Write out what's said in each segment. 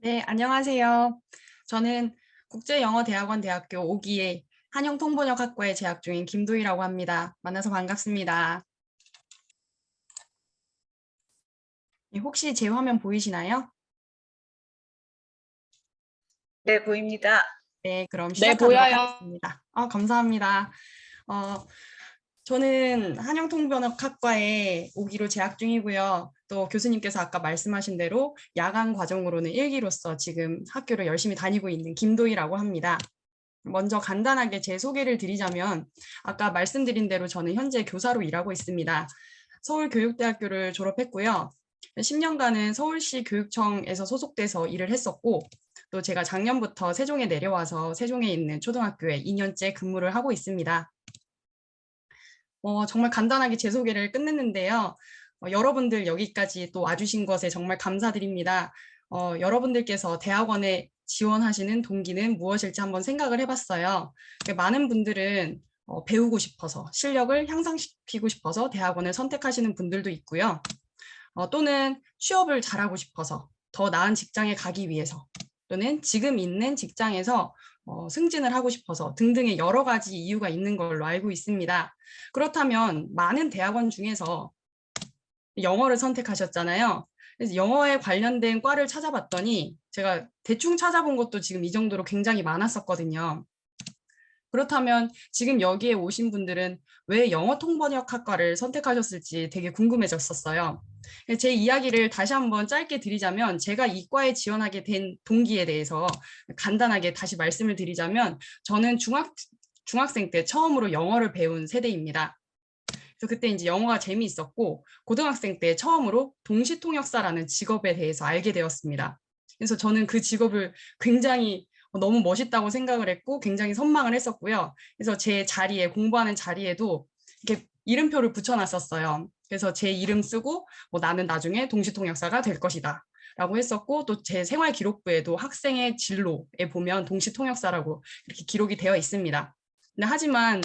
네, 안녕하세요. 저는 국제영어대학원 대학교 5기의 한영통번역학과에 재학 중인 김도희라고 합니다. 만나서 반갑습니다. 혹시 제 화면 보이시나요? 네, 보입니다. 네, 그럼 네, 시작하도록 보여요. 하겠습니다. 감사합니다. 어, 저는 한영통번역학과에 5기로 재학 중이고요. 또 교수님께서 아까 말씀하신 대로 야간 과정으로는 1기로서 지금 학교를 열심히 다니고 있는 김도희라고 합니다. 먼저 간단하게 제 소개를 드리자면 아까 말씀드린 대로 저는 현재 교사로 일하고 있습니다. 서울교육대학교를 졸업했고요. 10년간은 서울시 교육청에서 소속돼서 일을 했었고 또 제가 작년부터 세종에 내려와서 세종에 있는 초등학교에 2년째 근무를 하고 있습니다. 정말 간단하게 제 소개를 끝냈는데요. 여러분들 여기까지 또 와주신 것에 정말 감사드립니다. 여러분들께서 대학원에 지원하시는 동기는 무엇일지 한번 생각을 해봤어요. 많은 분들은 배우고 싶어서, 실력을 향상시키고 싶어서 대학원을 선택하시는 분들도 있고요. 또는 취업을 잘하고 싶어서, 더 나은 직장에 가기 위해서, 또는 지금 있는 직장에서 승진을 하고 싶어서 등등의 여러 가지 이유가 있는 걸로 알고 있습니다. 그렇다면 많은 대학원 중에서 영어를 선택하셨잖아요. 그래서 영어에 관련된 과를 찾아봤더니 제가 대충 찾아본 것도 지금 이 정도로 굉장히 많았었거든요. 그렇다면 지금 여기에 오신 분들은 왜 영어 통번역학과를 선택하셨을지 되게 궁금해졌었어요. 제 이야기를 다시 한번 짧게 드리자면 제가 이 과에 지원하게 된 동기에 대해서 간단하게 다시 말씀을 드리자면 저는 중학생 때 처음으로 영어를 배운 세대입니다. 그래서 그때 이제 영어가 재미있었고 고등학생 때 처음으로 동시통역사라는 직업에 대해서 알게 되었습니다. 그래서 저는 그 직업을 굉장히 너무 멋있다고 생각을 했고 굉장히 선망을 했었고요. 그래서 제 자리에 공부하는 자리에도 이렇게 이름표를 붙여놨었어요. 그래서 제 이름 쓰고 나는 나중에 동시통역사가 될 것이다. 라고 했었고 또 제 생활 기록부에도 학생의 진로에 보면 동시통역사라고 이렇게 기록이 되어 있습니다. 근데 하지만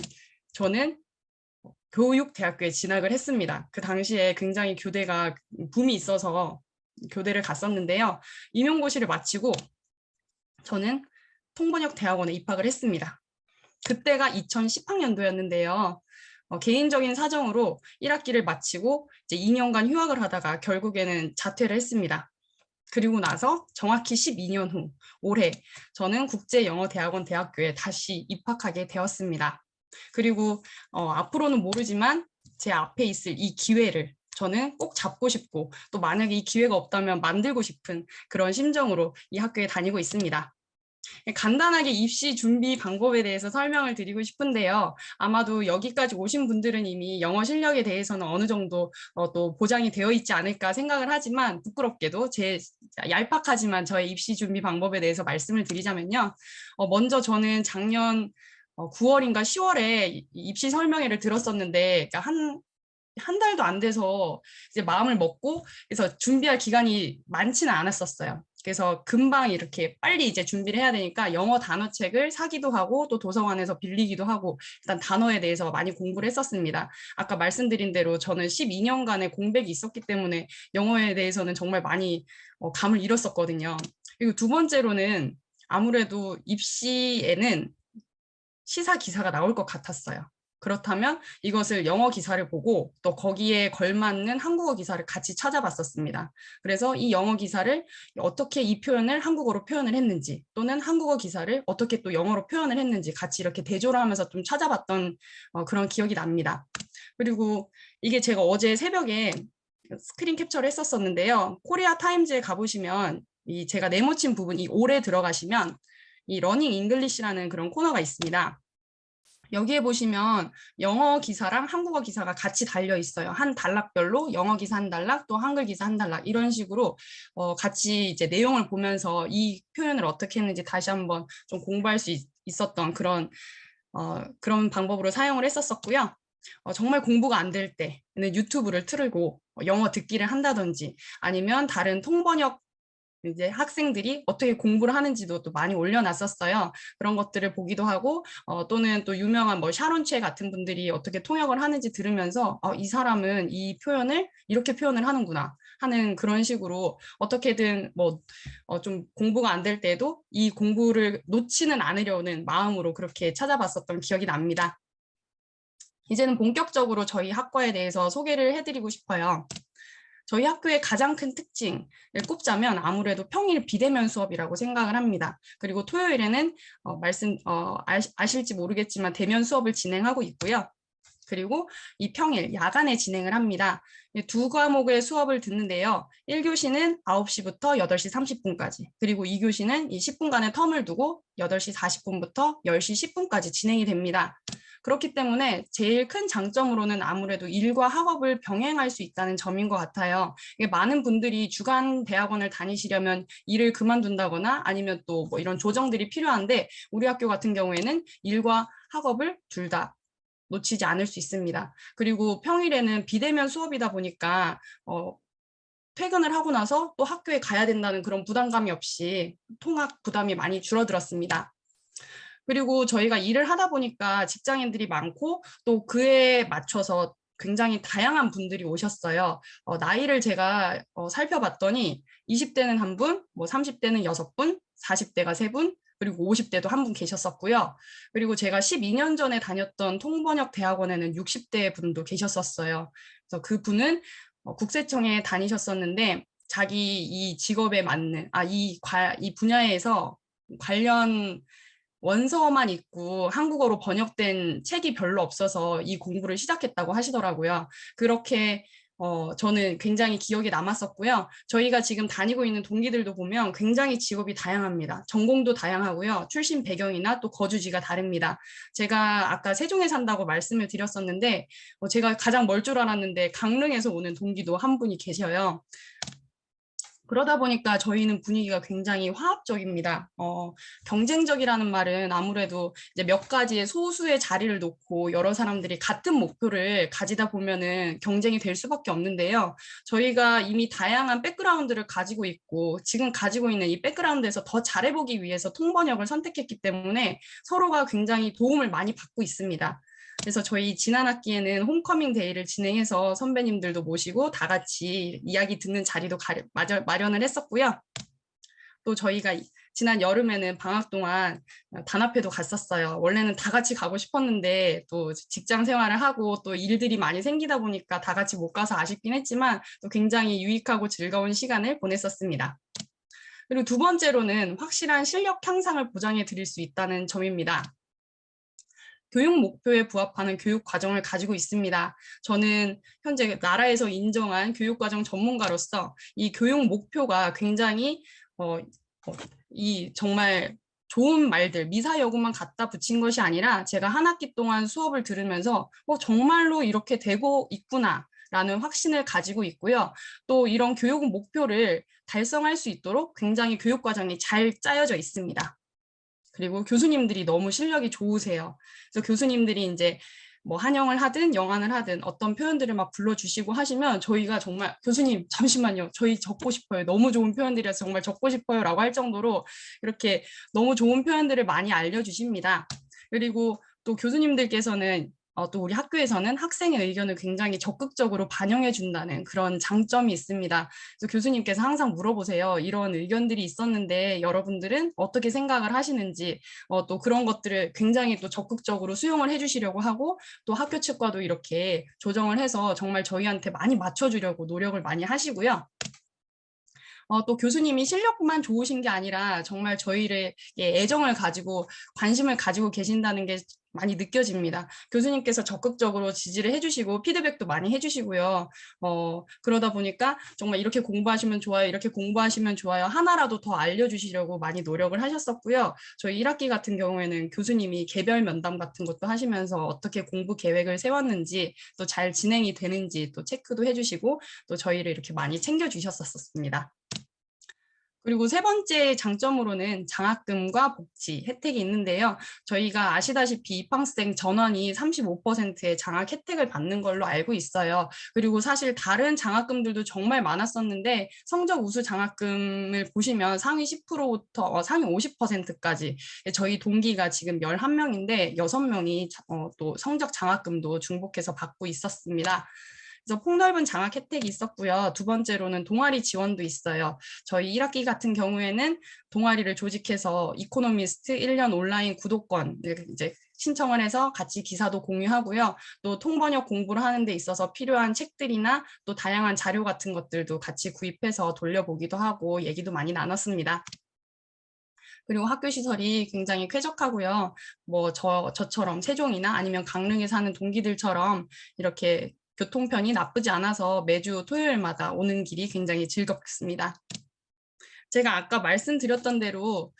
저는 교육대학교에 진학을 했습니다. 그 당시에 굉장히 교대가 붐이 있어서 교대를 갔었는데요. 임용고시를 마치고 저는 통번역 대학원에 입학을 했습니다. 그때가 2010학년도였는데요. 개인적인 사정으로 1학기를 마치고 이제 2년간 휴학을 하다가 결국에는 자퇴를 했습니다. 그리고 나서 정확히 12년 후 올해 저는 국제영어대학원 대학교에 다시 입학하게 되었습니다. 그리고 앞으로는 모르지만 제 앞에 있을 이 기회를 저는 꼭 잡고 싶고 또 만약에 이 기회가 없다면 만들고 싶은 그런 심정으로 이 학교에 다니고 있습니다. 간단하게 입시 준비 방법에 대해서 설명을 드리고 싶은데요. 아마도 여기까지 오신 분들은 이미 영어 실력에 대해서는 어느 정도 또 보장이 되어 있지 않을까 생각을 하지만 부끄럽게도 제 얄팍하지만 저의 입시 준비 방법에 대해서 말씀을 드리자면요. 먼저 저는 작년 9월인가 10월에 입시 설명회를 들었었는데 그러니까 한 달도 안 돼서 이제 마음을 먹고 그래서 준비할 기간이 많지는 않았었어요. 그래서 금방 이렇게 빨리 이제 준비를 해야 되니까 영어 단어책을 사기도 하고 또 도서관에서 빌리기도 하고 일단 단어에 대해서 많이 공부를 했었습니다. 아까 말씀드린 대로 저는 12년간의 공백이 있었기 때문에 영어에 대해서는 정말 많이 감을 잃었었거든요. 그리고 두 번째로는 아무래도 입시에는 시사 기사가 나올 것 같았어요. 그렇다면 이것을 영어 기사를 보고 또 거기에 걸맞는 한국어 기사를 같이 찾아봤었습니다. 그래서 이 영어 기사를 어떻게 이 표현을 한국어로 표현을 했는지 또는 한국어 기사를 어떻게 또 영어로 표현을 했는지 같이 이렇게 대조를 하면서 좀 찾아봤던 그런 기억이 납니다. 그리고 이게 제가 어제 새벽에 스크린 캡처를 했었었는데요. 코리아 타임즈에 가보시면 이 제가 네모친 부분 이 올에 들어가시면 이 러닝 잉글리시라는 그런 코너가 있습니다. 여기에 보시면 영어 기사랑 한국어 기사가 같이 달려 있어요. 한 단락별로 영어 기사 한 단락, 또 한글 기사 한 단락 이런 식으로 같이 이제 내용을 보면서 이 표현을 어떻게 했는지 다시 한번 좀 공부할 수 있었던 그런 방법으로 사용을 했었고요. 정말 공부가 안 될 때는 유튜브를 틀고 영어 듣기를 한다든지 아니면 다른 통번역 이제 학생들이 어떻게 공부를 하는지도 또 많이 올려놨었어요. 그런 것들을 보기도 하고 또는 또 유명한 뭐 샤론체 같은 분들이 어떻게 통역을 하는지 들으면서 이 사람은 이 표현을 이렇게 표현을 하는구나. 하는 그런 식으로 어떻게든 뭐 좀 공부가 안 될 때도 이 공부를 놓지는 않으려는 마음으로 그렇게 찾아봤었던 기억이 납니다. 이제는 본격적으로 저희 학과에 대해서 소개를 해드리고 싶어요. 저희 학교의 가장 큰 특징을 꼽자면 아무래도 평일 비대면 수업이라고 생각을 합니다. 그리고 토요일에는 아실지 모르겠지만 대면 수업을 진행하고 있고요. 그리고 이 평일 야간에 진행을 합니다. 두 과목의 수업을 듣는데요. 1교시는 9시부터 8시 30분까지, 그리고 2교시는 이 10분간의 텀을 두고 8시 40분부터 10시 10분까지 진행이 됩니다. 그렇기 때문에 제일 큰 장점으로는 아무래도 일과 학업을 병행할 수 있다는 점인 것 같아요. 많은 분들이 주간 대학원을 다니시려면 일을 그만둔다거나 아니면 또 뭐 이런 조정들이 필요한데 우리 학교 같은 경우에는 일과 학업을 둘 다 놓치지 않을 수 있습니다. 그리고 평일에는 비대면 수업이다 보니까 퇴근을 하고 나서 또 학교에 가야 된다는 그런 부담감이 없이 통학 부담이 많이 줄어들었습니다. 그리고 저희가 일을 하다 보니까 직장인들이 많고 또 그에 맞춰서 굉장히 다양한 분들이 오셨어요. 나이를 제가 살펴봤더니 20대는 한 분, 뭐 30대는 6분, 40대가 3분, 그리고 50대도 한 분 계셨었고요. 그리고 제가 12년 전에 다녔던 통번역 대학원에는 60대 분도 계셨었어요. 그래서 그 분은 국세청에 다니셨었는데 자기 이 직업에 맞는, 이 분야에서 관련 원서만 있고 한국어로 번역된 책이 별로 없어서 이 공부를 시작했다고 하시더라고요. 그렇게 저는 굉장히 기억에 남았었고요. 저희가 지금 다니고 있는 동기들도 보면 굉장히 직업이 다양합니다. 전공도 다양하고요. 출신 배경이나 또 거주지가 다릅니다. 제가 아까 세종에 산다고 말씀을 드렸었는데 제가 가장 멀 줄 알았는데 강릉에서 오는 동기도 한 분이 계셔요. 그러다 보니까 저희는 분위기가 굉장히 화합적입니다. 경쟁적이라는 말은 아무래도 이제 몇 가지의 소수의 자리를 놓고 여러 사람들이 같은 목표를 가지다 보면은 경쟁이 될 수밖에 없는데요. 저희가 이미 다양한 백그라운드를 가지고 있고 지금 가지고 있는 이 백그라운드에서 더 잘해보기 위해서 통번역을 선택했기 때문에 서로가 굉장히 도움을 많이 받고 있습니다. 그래서 저희 지난 학기에는 홈커밍 데이를 진행해서 선배님들도 모시고 다 같이 이야기 듣는 자리도 마련을 했었고요. 또 저희가 지난 여름에는 방학 동안 단합회도 갔었어요. 원래는 다 같이 가고 싶었는데 또 직장 생활을 하고 또 일들이 많이 생기다 보니까 다 같이 못 가서 아쉽긴 했지만 또 굉장히 유익하고 즐거운 시간을 보냈었습니다. 그리고 두 번째로는 확실한 실력 향상을 보장해 드릴 수 있다는 점입니다. 교육 목표에 부합하는 교육 과정을 가지고 있습니다. 저는 현재 나라에서 인정한 교육 과정 전문가로서 이 교육 목표가 굉장히 이 정말 좋은 말들, 미사여구만 갖다 붙인 것이 아니라 제가 한 학기 동안 수업을 들으면서 정말로 이렇게 되고 있구나 라는 확신을 가지고 있고요. 또 이런 교육 목표를 달성할 수 있도록 굉장히 교육 과정이 잘 짜여져 있습니다. 그리고 교수님들이 너무 실력이 좋으세요. 그래서 교수님들이 이제 뭐 한영을 하든 영안을 하든 어떤 표현들을 막 불러주시고 하시면 저희가 정말 교수님 잠시만요. 저희 적고 싶어요. 너무 좋은 표현들이라서 정말 적고 싶어요. 라고 할 정도로 이렇게 너무 좋은 표현들을 많이 알려주십니다. 그리고 또 교수님들께서는 또 우리 학교에서는 학생의 의견을 굉장히 적극적으로 반영해 준다는 그런 장점이 있습니다. 그래서 교수님께서 항상 물어보세요. 이런 의견들이 있었는데 여러분들은 어떻게 생각을 하시는지 또 그런 것들을 굉장히 또 적극적으로 수용을 해주시려고 하고 또 학교 측과도 이렇게 조정을 해서 정말 저희한테 많이 맞춰주려고 노력을 많이 하시고요. 또 교수님이 실력만 좋으신 게 아니라 정말 저희를 애정을 가지고 관심을 가지고 계신다는 게 많이 느껴집니다. 교수님께서 적극적으로 지지를 해주시고 피드백도 많이 해주시고요. 그러다 보니까 정말 이렇게 공부하시면 좋아요, 이렇게 공부하시면 좋아요, 하나라도 더 알려주시려고 많이 노력을 하셨었고요. 저희 1학기 같은 경우에는 교수님이 개별 면담 같은 것도 하시면서 어떻게 공부 계획을 세웠는지 또 잘 진행이 되는지 또 체크도 해주시고 또 저희를 이렇게 많이 챙겨주셨었습니다. 그리고 세 번째 장점으로는 장학금과 복지 혜택이 있는데요. 저희가 아시다시피 입학생 전원이 35%의 장학 혜택을 받는 걸로 알고 있어요. 그리고 사실 다른 장학금들도 정말 많았었는데 성적 우수 장학금을 보시면 상위 10%부터 상위 50%까지 저희 동기가 지금 11명인데 6명이 또 성적 장학금도 중복해서 받고 있었습니다. 그래서 폭넓은 장학 혜택이 있었고요. 두 번째로는 동아리 지원도 있어요. 저희 1학기 같은 경우에는 동아리를 조직해서 이코노미스트 1년 온라인 구독권 이제 신청을 해서 같이 기사도 공유하고요. 또 통번역 공부를 하는 데 있어서 필요한 책들이나 또 다양한 자료 같은 것들도 같이 구입해서 돌려보기도 하고 얘기도 많이 나눴습니다. 그리고 학교 시설이 굉장히 쾌적하고요. 뭐 저처럼 세종이나 아니면 강릉에 사는 동기들처럼 이렇게 교통편이 나쁘지 않아서 매주 토요일마다 오는 길이 굉장히 즐겁습니다. 제가 아까 말씀드렸던 대로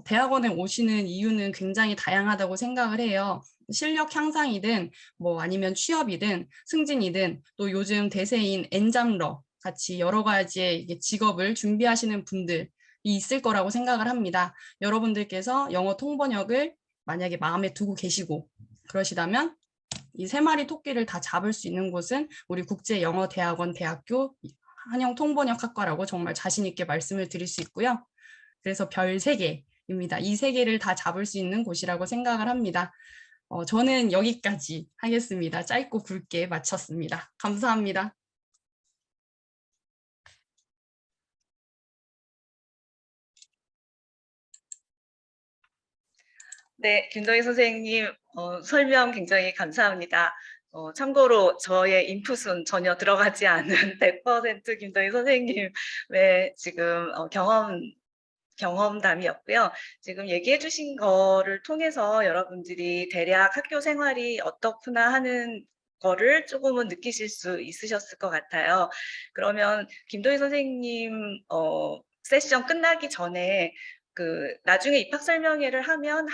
대학원에 오시는 이유는 굉장히 다양하다고 생각을 해요. 실력 향상이든 뭐 아니면 취업이든 승진이든 또 요즘 대세인 엔잡러 같이 여러 가지의 직업을 준비하시는 분들이 있을 거라고 생각을 합니다. 여러분들께서 영어 통번역을 만약에 마음에 두고 계시고 그러시다면 이 세 마리 토끼를 다 잡을 수 있는 곳은 우리 국제영어대학원 대학교 한영통번역학과라고 정말 자신 있게 말씀을 드릴 수 있고요. 그래서 별 3개입니다. 이 3개를 다 잡을 수 있는 곳이라고 생각을 합니다. 저는 여기까지 하겠습니다. 짧고 굵게 마쳤습니다. 감사합니다. 네, 김동희 선생님 설명 굉장히 감사합니다. 참고로 저의 인풋은 전혀 들어가지 않은 100% 김동희 선생님의 지금 경험담이었고요. 지금 얘기해 주신 거를 통해서 여러분들이 대략 학교 생활이 어떻구나 하는 거를 조금은 느끼실 수 있으셨을 것 같아요. 그러면 김도희 선생님 세션 끝나기 전에 나중에 입학 설명회를 하면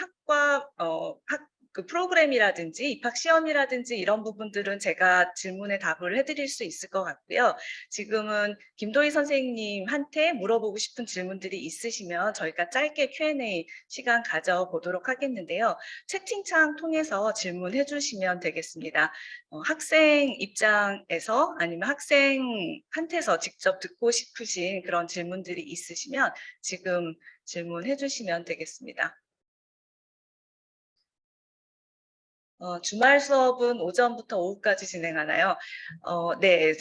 그 프로그램이라든지 입학 시험이라든지 이런 부분들은 제가 질문에 답을 해드릴 수 있을 것 같고요. 지금은 김도희 선생님한테 물어보고 싶은 질문들이 있으시면 저희가 짧게 Q&A 시간 가져보도록 하겠는데요. 채팅창 통해서 질문해 주시면 되겠습니다. 학생 입장에서 아니면 학생한테서 직접 듣고 싶으신 그런 질문들이 있으시면 지금 질문해 주시면 되겠습니다. 주말 수업은 오전부터 오후까지 진행하나요? 네.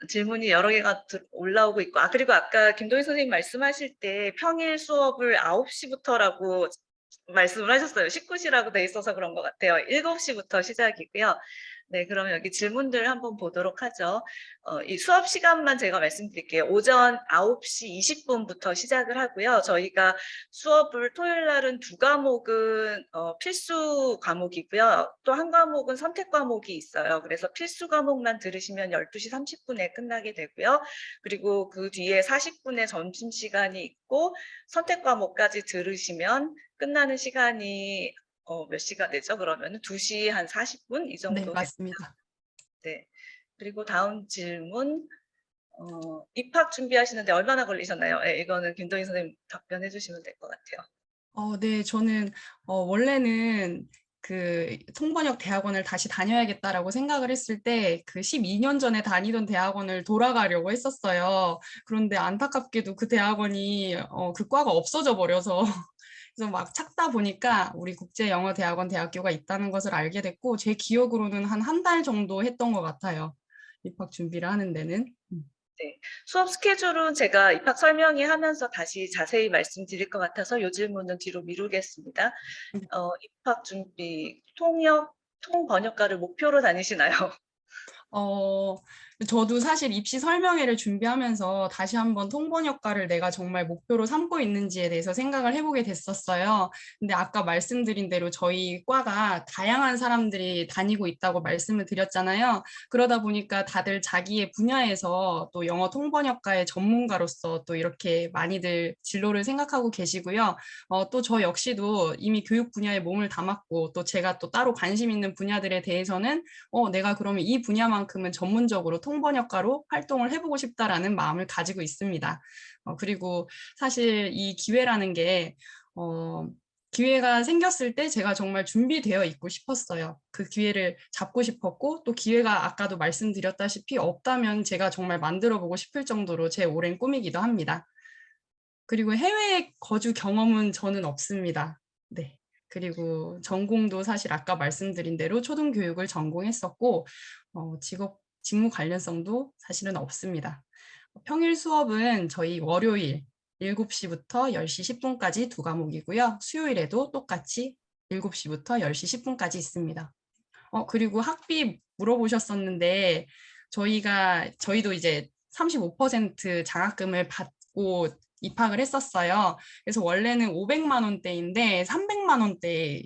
질문이 여러 개가 올라오고 있고, 그리고 아까 김도희 선생님 말씀하실 때 평일 수업을 9시부터라고 말씀을 하셨어요. 19시라고 돼 있어서 그런 것 같아요. 7시부터 시작이고요. 네, 그럼 여기 질문들 한번 보도록 하죠. 이 수업 시간만 제가 말씀드릴게요. 오전 9시 20분부터 시작을 하고요. 저희가 수업을 토요일 날은 2과목은 필수 과목이고요. 또 한 과목은 선택 과목이 있어요. 그래서 필수 과목만 들으시면 12시 30분에 끝나게 되고요. 그리고 그 뒤에 40분의 점심시간이 있고 선택 과목까지 들으시면 끝나는 시간이 몇 시가 되죠? 그러면 2시 한 40분 이 네, 정도 됩니다. 맞습니다. 네. 그리고 다음 질문. 입학 준비하시는데 얼마나 걸리셨나요? 네, 이거는 김도희 선생님 답변해 주시면 될 것 같아요. 네, 저는 원래는 그 통번역 대학원을 다시 다녀야겠다라고 생각을 했을 때 그 12년 전에 다니던 대학원을 돌아가려고 했었어요. 그런데 안타깝게도 그 대학원이 그 과가 없어져 버려서 그래서 막 찾다 보니까 우리 국제영어대학원 대학교가 있다는 것을 알게 됐고 제 기억으로는 한 달 정도 했던 것 같아요. 입학 준비를 하는 데는. 네. 수업 스케줄은 제가 입학 설명회 하면서 다시 자세히 말씀드릴 것 같아서 이 질문은 뒤로 미루겠습니다. 입학 준비, 통번역가를 목표로 다니시나요? 저도 사실 입시 설명회를 준비하면서 다시 한번 통번역가를 내가 정말 목표로 삼고 있는지에 대해서 생각을 해보게 됐었어요. 근데 아까 말씀드린 대로 저희 과가 다양한 사람들이 다니고 있다고 말씀을 드렸잖아요. 그러다 보니까 다들 자기의 분야에서 또 영어 통번역가의 전문가로서 또 이렇게 많이들 진로를 생각하고 계시고요. 또 저 역시도 이미 교육 분야에 몸을 담았고 또 제가 또 따로 관심 있는 분야들에 대해서는 내가 그러면 이 분야만큼은 전문적으로 통번역가로 활동을 해보고 싶다라는 마음을 가지고 있습니다. 그리고 사실 이 기회라는 게 기회가 생겼을 때 제가 정말 준비되어 있고 싶었어요. 그 기회를 잡고 싶었고 또 기회가 아까도 말씀드렸다시피 없다면 제가 정말 만들어 보고 싶을 정도로 제 오랜 꿈이기도 합니다. 그리고 해외 거주 경험은 저는 없습니다. 네. 그리고 전공도 사실 아까 말씀드린 대로 초등교육을 전공했었고 직무 관련성도 사실은 없습니다. 평일 수업은 저희 월요일 7시부터 10시 10분까지 두 과목이고요. 수요일에도 똑같이 7시부터 10시 10분까지 있습니다. 그리고 학비 물어보셨었는데 저희도 이제 35% 장학금을 받고 입학을 했었어요. 그래서 원래는 500만 원대인데 300만 원대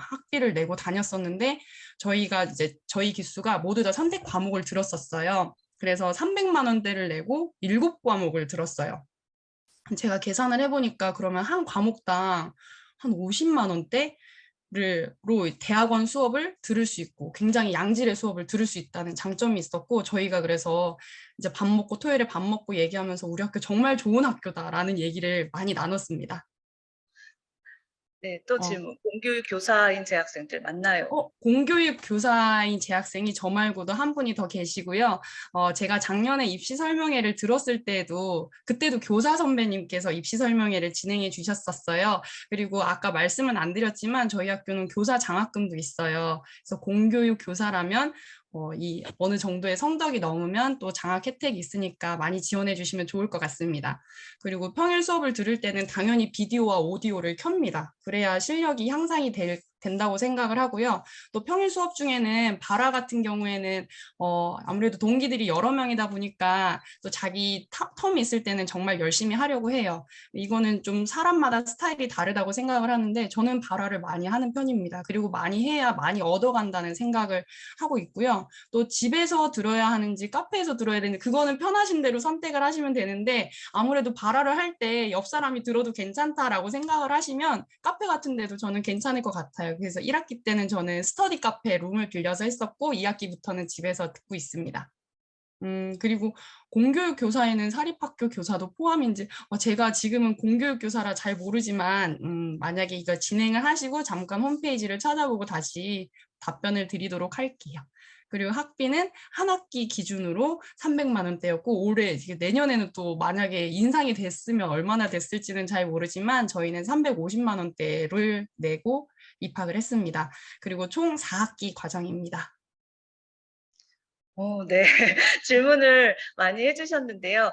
학비를 내고 다녔었는데 저희가 이제 저희 기수가 모두 다 선택 과목을 들었었어요. 그래서 300만 원대를 내고 7과목을 들었어요. 제가 계산을 해보니까 그러면 한 과목당 한 50만 원대 로 대학원 수업을 들을 수 있고 굉장히 양질의 수업을 들을 수 있다는 장점이 있었고 저희가 그래서 이제 밥 먹고 토요일에 밥 먹고 얘기하면서 우리 학교 정말 좋은 학교다라는 얘기를 많이 나눴습니다. 네, 또 어, 질문. 공교육 교사인 재학생들 맞나요? 공교육 교사인 재학생이 저 말고도 한 분이 더 계시고요. 제가 작년에 입시 설명회를 들었을 때도 그때도 교사 선배님께서 입시 설명회를 진행해 주셨었어요. 그리고 아까 말씀은 안 드렸지만 저희 학교는 교사 장학금도 있어요. 그래서 공교육 교사라면 이 어느 정도의 성적이 넘으면 또 장학 혜택이 있으니까 많이 지원해 주시면 좋을 것 같습니다. 그리고 평일 수업을 들을 때는 당연히 비디오와 오디오를 켭니다. 그래야 실력이 향상이 된다고 생각을 하고요. 또 평일 수업 중에는 발화 같은 경우에는 아무래도 동기들이 여러 명이다 보니까 또 자기 텀이 있을 때는 정말 열심히 하려고 해요. 이거는 좀 사람마다 스타일이 다르다고 생각을 하는데 저는 발화를 많이 하는 편입니다. 그리고 많이 해야 많이 얻어간다는 생각을 하고 있고요. 또 집에서 들어야 하는지 카페에서 들어야 되는지 그거는 편하신 대로 선택을 하시면 되는데 아무래도 발화를 할 때 옆 사람이 들어도 괜찮다라고 생각을 하시면 카페 같은 데도 저는 괜찮을 것 같아요. 그래서 1학기 때는 저는 스터디 카페 룸을 빌려서 했었고 2학기부터는 집에서 듣고 있습니다. 그리고 공교육 교사에는 사립학교 교사도 포함인지 제가 지금은 공교육 교사라 잘 모르지만 만약에 이거 진행을 하시고 잠깐 홈페이지를 찾아보고 다시 답변을 드리도록 할게요. 그리고 학비는 한 학기 기준으로 300만 원대였고 올해 내년에는 또 만약에 인상이 됐으면 얼마나 됐을지는 잘 모르지만 저희는 350만 원대를 내고 입학을 했습니다. 그리고 총 4학기 과정입니다. 네. 질문을 많이 해주셨는데요.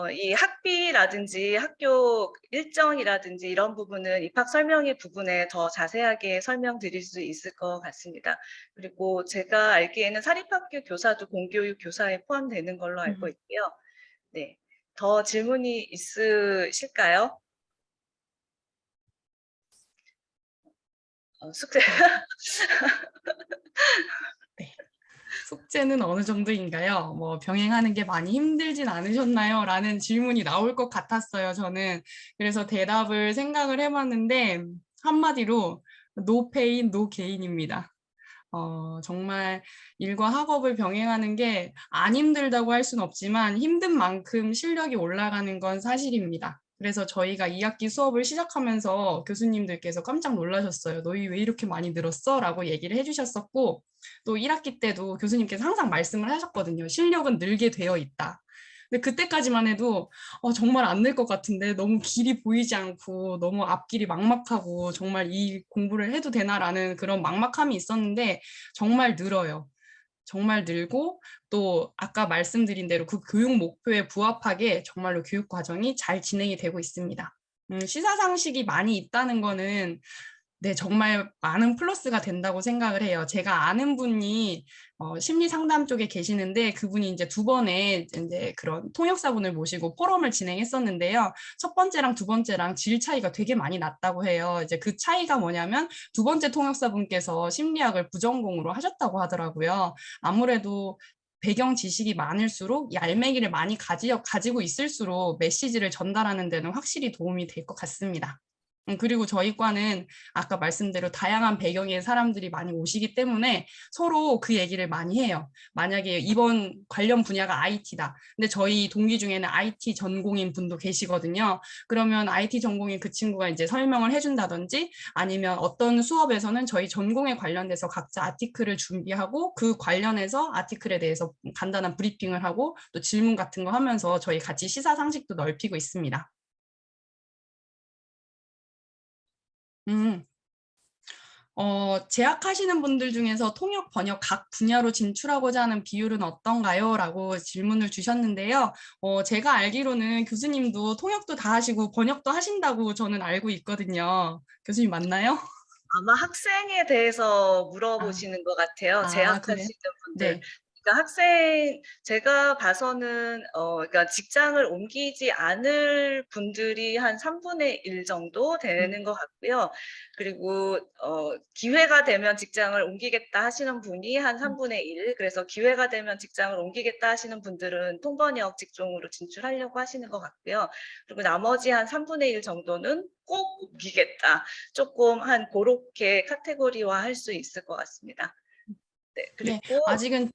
네. 이 학비라든지 학교 일정이라든지 이런 부분은 입학 설명회 부분에 더 자세하게 설명드릴 수 있을 것 같습니다. 그리고 제가 알기에는 사립학교 교사도 공교육 교사에 포함되는 걸로 알고 있고요. 네. 더 질문이 있으실까요? 숙제. 네. 숙제는 어느 정도인가요? 뭐 병행하는 게 많이 힘들진 않으셨나요? 라는 질문이 나올 것 같았어요, 저는. 그래서 대답을 생각을 해봤는데 한마디로 no pain, no gain입니다. 정말 일과 학업을 병행하는 게 안 힘들다고 할 수는 없지만 힘든 만큼 실력이 올라가는 건 사실입니다. 그래서 저희가 2학기 수업을 시작하면서 교수님들께서 깜짝 놀라셨어요. 너희 왜 이렇게 많이 늘었어? 라고 얘기를 해주셨었고 또 1학기 때도 교수님께서 항상 말씀을 하셨거든요. 실력은 늘게 되어 있다. 근데 그때까지만 해도 정말 안 될 것 같은데 너무 길이 보이지 않고 너무 앞길이 막막하고 정말 이 공부를 해도 되나라는 그런 막막함이 있었는데 정말 늘어요. 정말 늘고 또 아까 말씀드린 대로 그 교육 목표에 부합하게 정말로 교육 과정이 잘 진행이 되고 있습니다. 시사상식이 많이 있다는 거는 네, 정말 많은 플러스가 된다고 생각을 해요. 제가 아는 분이 심리 상담 쪽에 계시는데 그분이 이제 두 번의 이제 그런 통역사분을 모시고 포럼을 진행했었는데요. 첫 번째랑 두 번째랑 질 차이가 되게 많이 났다고 해요. 이제 그 차이가 뭐냐면 두 번째 통역사분께서 심리학을 부전공으로 하셨다고 하더라고요. 아무래도 배경 지식이 많을수록 이 알맹이를 많이 가지고 있을수록 메시지를 전달하는 데는 확실히 도움이 될 것 같습니다. 그리고 저희 과는 아까 말씀대로 다양한 배경의 사람들이 많이 오시기 때문에 서로 그 얘기를 많이 해요. 만약에 이번 관련 분야가 IT다. 근데 저희 동기 중에는 IT 전공인 분도 계시거든요. 그러면 IT 전공인 그 친구가 이제 설명을 해준다든지 아니면 어떤 수업에서는 저희 전공에 관련돼서 각자 아티클을 준비하고 그 관련해서 아티클에 대해서 간단한 브리핑을 하고 또 질문 같은 거 하면서 저희 같이 시사상식도 넓히고 있습니다. 음. 재학하시는 분들 중에서 통역, 번역 각 분야로 진출하고자 하는 비율은 어떤가요? 라고 질문을 주셨는데요. 제가 알기로는 교수님도 통역도 다 하시고 번역도 하신다고 저는 알고 있거든요. 교수님 맞나요? 아마 학생에 대해서 아, 물어보시는 것 같아요. 그래요? 재학하시는 분들. 네. 그러니까 제가 봐서는 그러니까 직장을 옮기지 않을 분들이 한 3분의 1 정도 음, 되는 것 같고요. 그리고 기회가 되면 직장을 옮기겠다 하시는 분이 한 음, 3분의 1, 그래서 기회가 되면 직장을 옮기겠다 하시는 분들은 통번역 직종으로 진출하려고 하시는 것 같고요. 그리고 나머지 한 3분의 1 정도는 꼭 옮기겠다. 조금 한 고렇게 카테고리화할 수 있을 것 같습니다. 네. 네, 그리고 아직은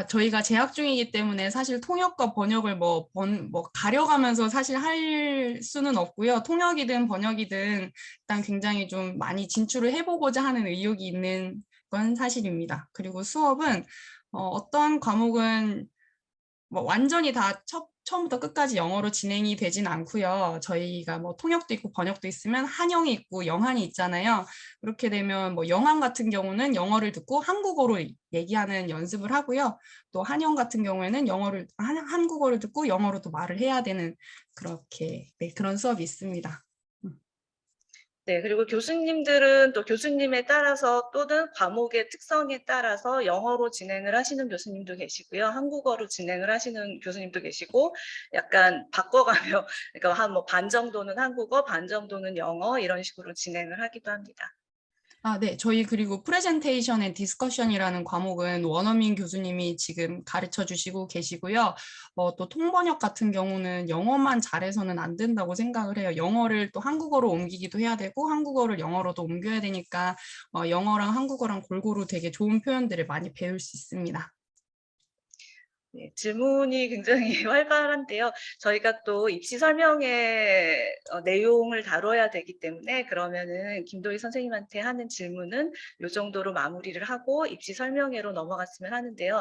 저희가 재학 중이기 때문에 사실 통역과 번역을 가려가면서 사실 할 수는 없고요. 통역이든 번역이든 일단 굉장히 좀 많이 진출을 해보고자 하는 의욕이 있는 건 사실입니다. 그리고 수업은 어떤 과목은 완전히 다 처음부터 끝까지 영어로 진행이 되진 않고요. 저희가 통역도 있고 번역도 있으면 한영이 있고 영한이 있잖아요. 그렇게 되면 영한 같은 경우는 영어를 듣고 한국어로 얘기하는 연습을 하고요. 또 한영 같은 경우에는 한국어를 듣고 영어로 또 말을 해야 되는 네, 그런 수업이 있습니다. 네. 그리고 교수님들은 또 교수님에 따라서 또는 과목의 특성에 따라서 영어로 진행을 하시는 교수님도 계시고요. 한국어로 진행을 하시는 교수님도 계시고 약간 바꿔가며 그러니까 한 반 정도는 한국어, 반 정도는 영어 이런 식으로 진행을 하기도 합니다. 네. 저희 그리고 프레젠테이션 앤 디스커션이라는 과목은 원어민 교수님이 지금 가르쳐 주시고 계시고요. 또 통번역 같은 경우는 영어만 잘해서는 안 된다고 생각을 해요. 영어를 또 한국어로 옮기기도 해야 되고 한국어를 영어로도 옮겨야 되니까 영어랑 한국어랑 골고루 되게 좋은 표현들을 많이 배울 수 있습니다. 네, 질문이 굉장히 활발한데요. 저희가 또 입시 설명의 내용을 다뤄야 되기 때문에 그러면은 김도희 선생님한테 하는 질문은 요 정도로 마무리를 하고 입시 설명회로 넘어갔으면 하는데요.